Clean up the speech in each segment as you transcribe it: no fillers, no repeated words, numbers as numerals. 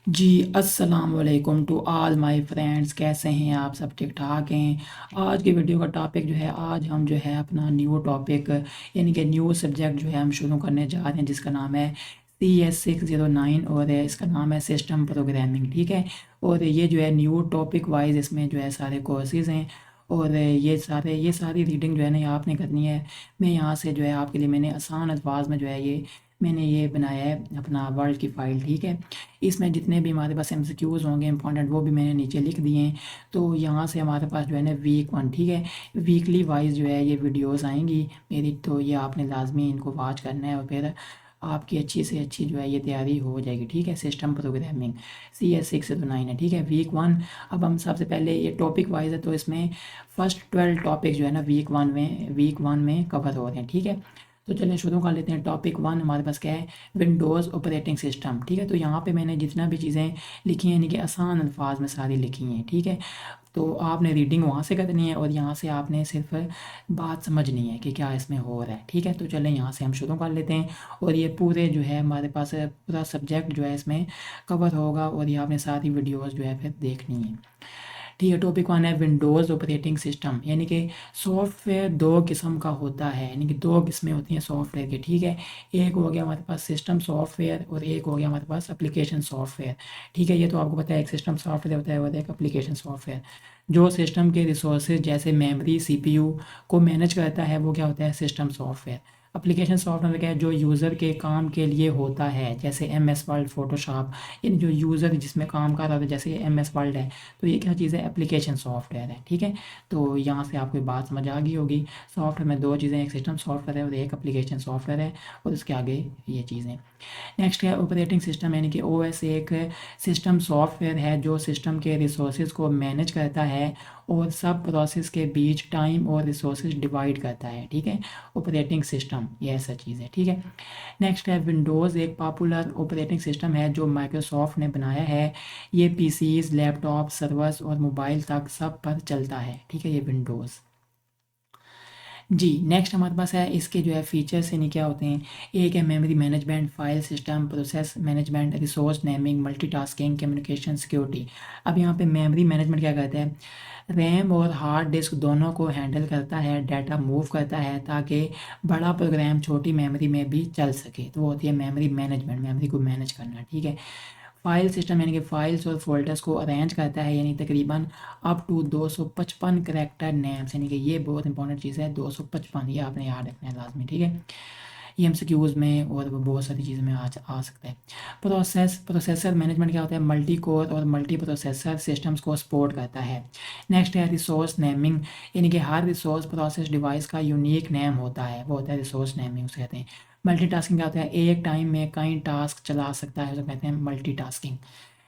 जी, अस्सलाम वालेकुम to all my friends. कैसे हैं आप? सब ठीक ठाक हैं? आज की वीडियो का टॉपिक जो है, आज हम जो है अपना न्यू टॉपिक यानी कि न्यू सब्जेक्ट जो है हम शुरू करने जा रहे हैं, जिसका नाम है CS609 और इसका नाम है सिस्टम प्रोग्रामिंग। ठीक है, और ये जो है न्यू टॉपिक वाइज इसमें जो है सारे कोर्सेज़ हैं और ये सारी रीडिंग जो है ना ये आपने करनी है। मैं यहाँ से जो है आपके लिए मैंने आसान अल्फाज में जो है मैंने ये बनाया है अपना वर्ड की फ़ाइल। ठीक है, इसमें जितने भी हमारे पास एमसीक्यूज़ होंगे इंपॉर्टेंट वो भी मैंने नीचे लिख दिए हैं। तो यहाँ से हमारे पास जो है ना वीक 1, ठीक है, वीकली वाइज जो है ये वीडियोस आएंगी मेरी, तो ये आपने लाजमी इनको वॉच करना है और फिर आपकी अच्छी से अच्छी जो है ये तैयारी हो जाएगी। ठीक है, सिस्टम प्रोग्रामिंग CS609 है। ठीक है, वीक 1। अब हम सबसे पहले ये टॉपिक वाइज है, तो इसमें फर्स्ट 12 टॉपिक जो है ना वीक 1 में कवर हो रहे हैं। ठीक है, तो चलिए शुरू कर लेते हैं। टॉपिक 1 हमारे पास क्या है? Windows operating system. ठीक है, तो यहाँ पे मैंने जितना भी चीज़ें लिखी हैं यानी कि आसान अल्फाज में सारी लिखी हैं। ठीक है, तो आपने रीडिंग वहाँ से करनी है और यहाँ से आपने सिर्फ बात समझनी है कि क्या इसमें हो रहा है। ठीक है, तो चलें यहाँ से हम शुरू कर लेते हैं और ये पूरे जो है हमारे पास पूरा सब्जेक्ट जो है इसमें कवर होगा और ये आपने सारी वीडियोज़ जो है फिर देखनी है। ठीक है, टॉपिक 1 है विंडोज़ ऑपरेटिंग सिस्टम। यानी कि सॉफ्टवेयर दो किस्म का होता है, यानी कि दो किस्में होती हैं सॉफ्टवेयर की। ठीक है, एक हो गया हमारे पास सिस्टम सॉफ्टवेयर और एक हो गया हमारे पास एप्लीकेशन सॉफ्टवेयर। ठीक है, ये तो आपको पता है, एक सिस्टम सॉफ्टवेयर होता है और एक एप्लीकेशन सॉफ्टवेयर। जो सिस्टम के रिसोर्सेज जैसे मेमोरी, सीपीयू को मैनेज करता है वो क्या होता है? System software. एप्लीकेशन सॉफ्टवेयर क्या है? जो यूज़र के काम के लिए होता है, जैसे MS वर्ड, फोटोशॉप, यानी जो यूज़र जिसमें काम कर रहा था, जैसे MS वर्ड है, तो ये क्या चीज़ है? एप्लीकेशन सॉफ्टवेयर है। ठीक है, तो यहाँ से आपको बात समझ आ गई होगी। सॉफ्टवेयर में दो चीज़ें, एक सिस्टम सॉफ्टवेयर है और एक एप्लीकेशन सॉफ्टवेयर है, और उसके आगे ये चीज़ें। नेक्स्ट है ऑपरेटिंग सिस्टम, यानी कि OS एक सिस्टम सॉफ्टवेयर है जो सिस्टम के रिसोर्सेज को मैनेज करता है और सब प्रोसेस के बीच टाइम और रिसोर्सेज डिवाइड करता है। ठीक है, ऑपरेटिंग सिस्टम ये ऐसा चीज़ है। ठीक है, नेक्स्ट है विंडोज़ एक पॉपुलर ऑपरेटिंग सिस्टम है जो माइक्रोसॉफ्ट ने बनाया है। ये PCs, लैपटॉप, सर्वर्स और मोबाइल तक सब पर चलता है। ठीक है, ये विंडोज़। जी, नेक्स्ट हमारे पास है इसके जो है फीचर्स यानी क्या होते हैं। एक है memory management, file system, process management, resource naming, multitasking, communication, security. अब यहाँ पे मेमोरी मैनेजमेंट क्या कहता है? रैम और हार्ड डिस्क दोनों को हैंडल करता है, डाटा मूव करता है ताकि बड़ा प्रोग्राम छोटी मेमोरी में भी चल सके। तो वो होती है मेमोरी मैनेजमेंट, मेमोरी को मैनेज करना। ठीक है, फाइल सिस्टम यानी कि फाइल्स और फोल्डर्स को अरेंज करता है, यानी तकरीबन अप टू 255 करेक्टर नेम्स, यानी कि ये बहुत इंपॉर्टेंट चीज़ है। 255 ये आपने याद रखना है लाजमी। ठीक है, ये MCQs में और बहुत सारी चीज़ों में आ सकता है। प्रोसेसर मैनेजमेंट क्या होता है? मल्टी कोर और मल्टी प्रोसेसर सिस्टम्स को सपोर्ट करता है। नेक्स्ट है रिसोर्स नेमिंग, यानी कि हर रिसोर्स प्रोसेस डिवाइस का यूनिक नेम होता है, वो होता है रिसोर्स नेमिंग उसे कहते हैं। मल्टीटास्किंग क्या होता है? एक टाइम में कई टास्क चला सकता है, उसे कहते हैं मल्टीटास्किंग।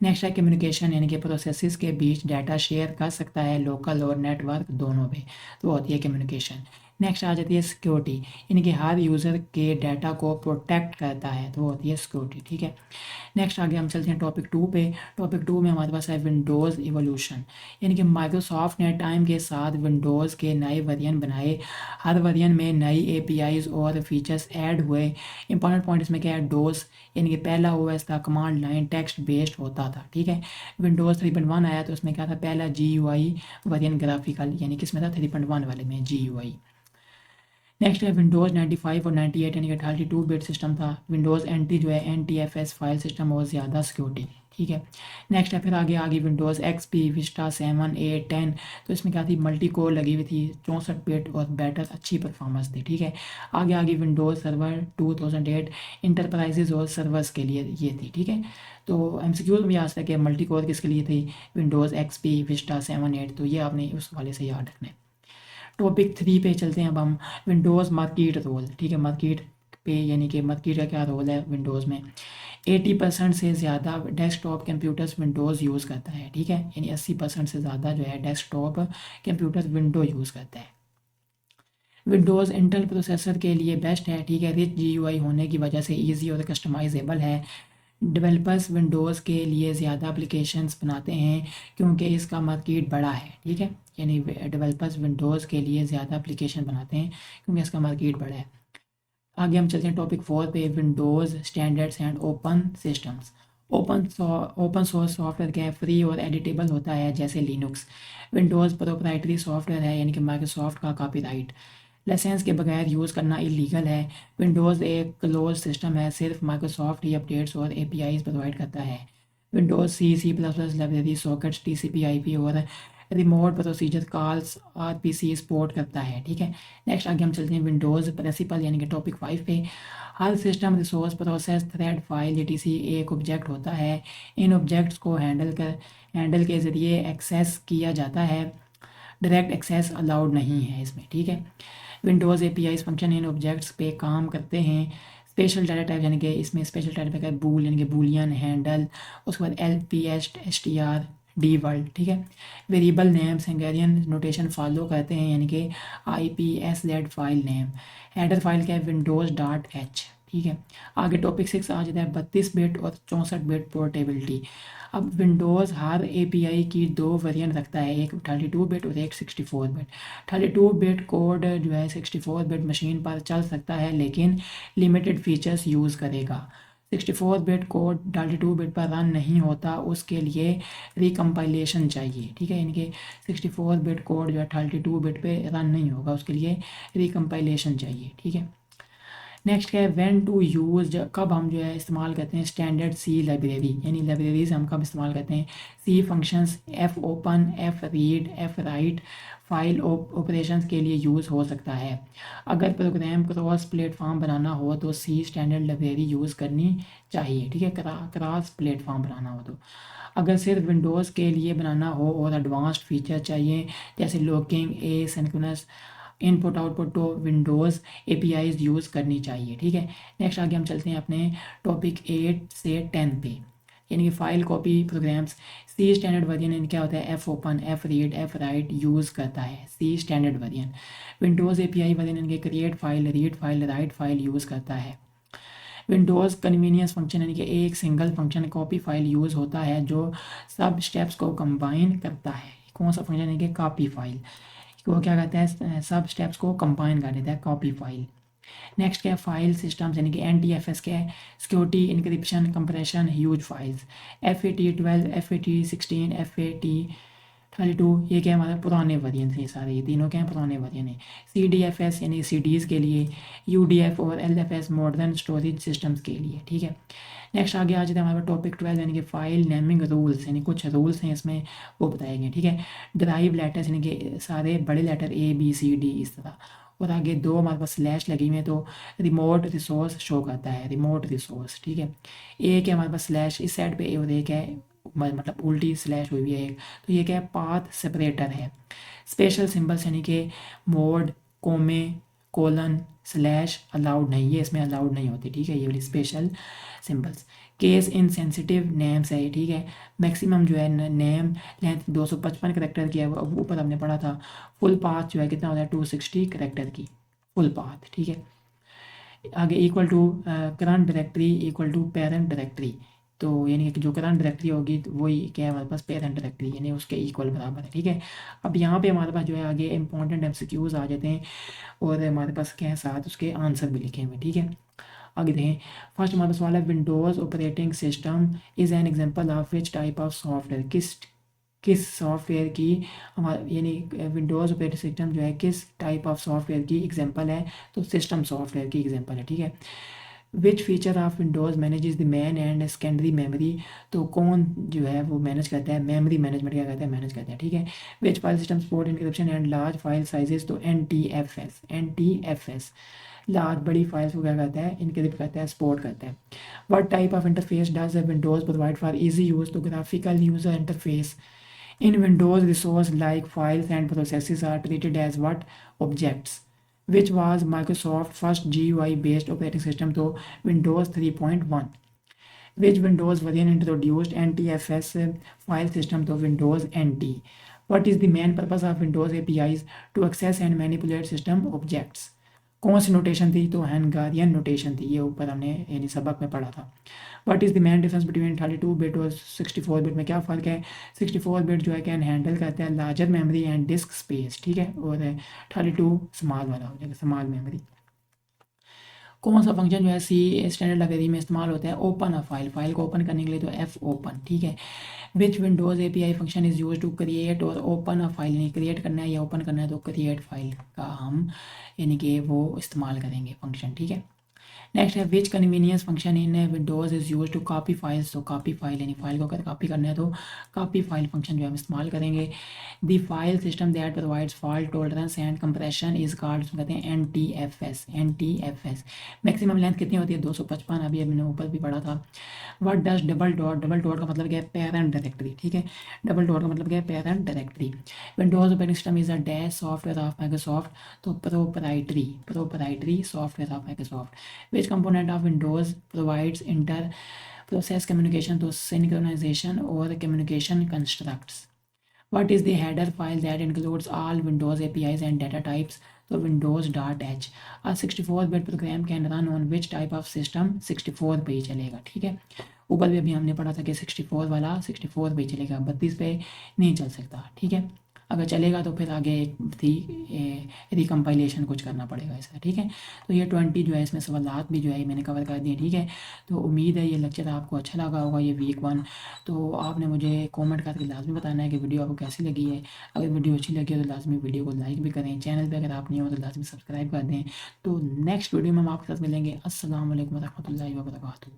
नेक्स्ट है कम्युनिकेशन, यानी कि प्रोसेसेस के बीच डाटा शेयर कर सकता है, लोकल और नेटवर्क दोनों पे, तो होती है कम्युनिकेशन। नेक्स्ट आ जाती है सिक्योरिटी, यानी कि हर यूज़र के डाटा को प्रोटेक्ट करता है, तो वो होती है सिक्योरिटी। ठीक है, नेक्स्ट आगे हम चलते हैं टॉपिक 2 पे। टॉपिक 2 में हमारे पास है विंडोज़ इवोल्यूशन, यानी कि माइक्रोसॉफ्ट ने टाइम के साथ विंडोज़ के नए वेरिएंट बनाए। हर वेरिएंट में नई APIs और फीचर्स ऐड हुए। इंपॉर्टेंट पॉइंट इसमें क्या है? डोज, यानी कि पहला OS था कमांड लाइन टेक्स्ट बेस्ड होता था। ठीक है, विंडोज़ 3.1 आया तो उसमें क्या था? पहला GUI वेरिएंट ग्राफिकल, यानी कि इसमें था 3.1 वाले में GUI। नेक्स्ट है विंडोज़ 95 और 98, यानी कि 32 बिट सिस्टम था। विंडोज़ NT जो है NTFS फाइल सिस्टम और ज़्यादा सिक्योरिटी। ठीक है, नेक्स्ट है फिर आगे आ गई विंडोज़ XP, विस्टा 7, 8, 10। तो इसमें क्या थी? मल्टी कोर लगी हुई थी, 64 बिट और बेटर अच्छी परफॉर्मेंस थी। ठीक है, आगे आ गई विंडोज़ सर्वर 2008, इंटरप्राइजेज और सर्वर्स के लिए ये थी। ठीक है, तो MCQs में आ सकता है मल्टी कोर किसके लिए थी? विंडोज़ XP, विस्टा 7, 8, तो ये आपने उस वाले से याद रखना है। टॉपिक 3 पे चलते हैं अब हम। Windows market role. ठीक है, मार्केट पे यानी कि मार्केट का क्या रोल है विंडोज़ में? 80% से ज़्यादा डेस्कटॉप कंप्यूटर्स विंडोज़ यूज़ करता है। ठीक है, यानी 80% से ज़्यादा जो है डेस्कटॉप कंप्यूटर विंडो यूज़ करता है। विंडोज़ इंटेल प्रोसेसर के लिए बेस्ट है। ठीक है, रिच GUI होने की वजह से ईजी और कस्टमाइजेबल है। डेवलपर्स विंडोज़ के लिए ज़्यादा एप्लीकेशंस बनाते हैं क्योंकि इसका मार्केट बड़ा है। ठीक है, यानी डेवलपर्स विंडोज़ के लिए ज़्यादा एप्लीकेशन बनाते हैं क्योंकि इसका मार्केट बड़ा है। आगे हम चलते हैं टॉपिक 4 पे, Windows standards and open systems. Open source software क्या है, फ्री और एडिटेबल होता है जैसे लिनक्स। विंडोज़ प्रोप्राइटरी सॉफ्टवेयर है यानी कि माइक्रोसॉफ्ट का कॉपीराइट। लाइसेंस के बगैर यूज़ करना इलीगल है। विंडोज़ एक क्लोज सिस्टम है, सिर्फ माइक्रोसॉफ्ट ही अपडेट्स और एपीआईज प्रोवाइड करता है। विंडोज़ सी++ लाइब्रेरी सॉकेट्स टीसीपी आईपी और remote procedure calls RPC support करता है। ठीक है, नेक्स्ट आगे हम चलते हैं विंडोज़ प्रिंसिपल यानी कि टॉपिक 5 पे। हर system resource process thread file etc एक ऑब्जेक्ट होता है। इन ऑब्जेक्ट्स को हैंडल के ज़रिए एक्सेस किया जाता है। डायरेक्ट एक्सेस अलाउड नहीं है इसमें। ठीक है, Windows API function in objects पे काम करते हैं। स्पेशल डाटा टाइप यानी कि इसमें स्पेशल डाटा टाइप है बूल यानी कि बूलियन हैंडल, उसके बाद L P S S T R D world. ठीक है, variable names Hungarian notation follow करते हैं यानी कि I P S led file name. Header file क्या है, विंडोज़ डॉट एच। ठीक है, आगे टॉपिक 6 आ जाता है 32 बिट और 64 बिट पोर्टेबिलिटी। अब विंडोज़ हर एपीआई की दो वेरिएंट रखता है, एक 32 बिट और एक 64 बिट। 32 बिट कोड जो है 64 बिट मशीन पर चल सकता है लेकिन लिमिटेड फीचर्स यूज़ करेगा। 64 बिट कोड 32 बिट पर रन नहीं होता, उसके लिए रिकम्पाइलेशन चाहिए। ठीक है, यानी कि 64 बिट कोड जो है 32 बिट पे रन नहीं होगा, उसके लिए रिकम्पाइलेशन चाहिए। ठीक है, नेक्स्ट क्या है व्हेन टू यूज़, कब हम जो है इस्तेमाल करते हैं स्टैंडर्ड सी लाइब्रेरी, यानी लाइब्रेरीज हम कब इस्तेमाल करते हैं। C functions F open, F read, F write file operations के लिए यूज़ हो सकता है। अगर प्रोग्राम क्रॉस प्लेटफॉर्म बनाना हो तो सी स्टैंडर्ड लाइब्रेरी यूज़ करनी चाहिए। ठीक है, क्रॉस प्लेटफॉर्म बनाना हो तो। अगर सिर्फ विंडोज़ के लिए बनाना हो और एडवांस्ड फीचर चाहिए जैसे locking a synchronous input output तो विंडोज़ एपीआईज यूज़ करनी चाहिए। ठीक है, नेक्स्ट आगे हम चलते हैं अपने टॉपिक 8 से 10 पे, यानी कि file copy programs. C standard version यानी क्या होता है, F open, F read, F write use करता है C standard version. Windows API version यानी कि create file, read file, write file use करता है। विंडोज़ कन्वीनियंस फंक्शन यानी कि एक single function copy file use होता है जो सब स्टेप्स को कंबाइन करता है। कौन सा फंक्शन है कि कॉपी फाइल, वो क्या कहते हैं सब स्टेप्स को कंबाइन कर देता है कॉपी फाइल। नेक्स्ट क्या है फाइल सिस्टम्स यानी कि एन टी एफ एस क्या है, security encryption compression huge files. F A T 12, F A T 16, F A T 32 ये क्या है हमारे पुराने वर्जन थे सारे, ये तीनों क्या हैं पुराने वर्जन है। सी डी एफ एस यानी सी डीज़ के लिए, यू डी एफ और L F S modern storage systems के लिए। ठीक है, नेक्स्ट आगे आ जाते हैं हमारे टॉपिक 12 यानी कि फाइल नेमिंग रूल्स, यानी कुछ रूल्स हैं इसमें वो बताए गए। ठीक है, ड्राइव लेटर्स यानी कि सारे बड़े letter A B C D इस तरह, और आगे दो हमारे पास स्लैश लगी हुई है तो रिमोट रिसोर्स शो करता है, रिमोट रिसोर्स। ठीक है, एक है हमारे पास स्लैश इस साइड पे और एक है मतलब उल्टी स्लैश हुई हुई है एक, तो ये क्या है पाथ सेपरेटर है। स्पेशल सिंबल्स यानी कि मोड, कोमे, कोलन, स्लैश अलाउड नहीं, ये इसमें अलाउड नहीं होती। ठीक है, ये वाली special symbols. Case insensitive names है। ठीक है, मैक्सिमम जो है नेम लेंथ 255 करेक्टर की है, वो ऊपर हमने पढ़ा था। फुल पाथ जो है कितना होता है 260 करेक्टर की फुल पाथ। ठीक है, आगे equal to current directory equal to parent directory, तो यानी कि जो करंट डायरेक्टरी होगी तो वही क्या है हमारे पास पेरेंट डायरेक्टरी यानी उसके इक्वल बराबर है। ठीक है, अब यहाँ पे हमारे पास जो है आगे इंपॉर्टेंट एमसीक्यूज आ जाते हैं और हमारे पास क्या है साथ उसके आंसर भी लिखे हुए। ठीक है, आगे देखें फर्स्ट हमारे पास सवाल है Windows operating system is an example of which type of software, किस किस सॉफ्टवेयर की हमारे यानी विंडोज़ ऑपरेटिंग सिस्टम जो है किस टाइप ऑफ सॉफ्टवेयर की एग्जांपल है, तो सिस्टम सॉफ्टवेयर की एग्जांपल है। ठीक है, which feature of Windows manages the main and secondary memory, तो कौन जो है वो मैनेज करता है, मेमोरी मैनेजमेंट क्या कहता है मैनेज करता है। ठीक है, which file system support encryption and large file sizes, तो N T F S, N T F S large बड़ी फाइल्स को क्या करता है इनक्रिप्ट करता है सपोर्ट करता है। What type of interface does Windows provide for easy use, तो graphical user interface. In Windows, resources like files and processes are treated as what? Objects. Which was Microsoft's first GUI-based operating system, तो Windows 3.1. Which Windows version introduced NTFS file system, तो Windows NT. What is the main purpose of Windows APIs? To access and manipulate system objects. कौन सी notation थी, तो हंगारियन notation थी, ये ऊपर हमने यानी सबक में पढ़ा था। What is the main difference between 32 bit और 64 बिट में क्या फ़र्क है, 64 बिट जो है कैन हैंडल करता है larger memory and disc space. ठीक है, और 32 स्मॉल वाला हो जाएगा स्मॉल मेमोरी। कौन सा फंक्शन जो है सी स्टैंडर्ड लाइब्रेरी में इस्तेमाल होता है? ओपन अ फाइल, फाइल को ओपन करने के लिए तो एफ ओपन, ठीक है। Which Windows API function is use to create और ओपन अ फाइल, यानी क्रिएट करना है या ओपन करना है तो क्रिएट फाइल का हम यानी कि वो इस्तेमाल करेंगे फंक्शन, ठीक है। नेक्स्ट है which convenience function in Windows is use to copy files, तो कॉपी फाइल यानी फाइल को अगर कॉपी करना है तो कॉपी फाइल फंक्शन जो है हम इस्तेमाल करेंगे। The file system that provides fault tolerance and compression is called, कहते हैं N T F S, N T F S. Maximum length कितनी होती है? 255, अभी हमने ऊपर भी पढ़ा था। What does double dot, double dot का मतलब क्या है? पेरेंट डायरेक्टरी, ठीक है। डबल डॉट का मतलब क्या है? Parent directory. Windows operating system is a dash software of Microsoft, तो proprietary software of Microsoft. Which component of Windows provides inter process communication, तो सिंक्रोनाइजेशन और communication constructs. What is the header file that includes all Windows APIs and data types? तो windows.h। A 64-bit program can run on which type of system? 64 पे ही चलेगा, ठीक है। ऊपर भी अभी हमने पढ़ा था कि 64 वाला 64 पे ही चलेगा, 32 पे नहीं चल सकता, ठीक है। अगर चलेगा तो फिर आगे एक थी रिकम्पाइलेशन कुछ करना पड़ेगा इसका, ठीक है। तो ये 20 जो है इसमें सवालात भी जो है मैंने कवर कर दिए, ठीक है। तो उम्मीद है ये लेक्चर आपको अच्छा लगा होगा, ये वीक 1। तो आपने मुझे कमेंट करके लाजमी बताना है कि वीडियो आपको कैसी लगी है। अगर वीडियो अच्छी लगी हो तो लाजमी वीडियो को लाइक भी करें, चैनल पे अगर आप नहीं हो तो लाजमी सब्सक्राइब कर दें। तो नेक्स्ट वीडियो में हम आपके साथ मिलेंगे। अस्सलाम वालेकुम रहमतुल्लाहि व बरकातहू।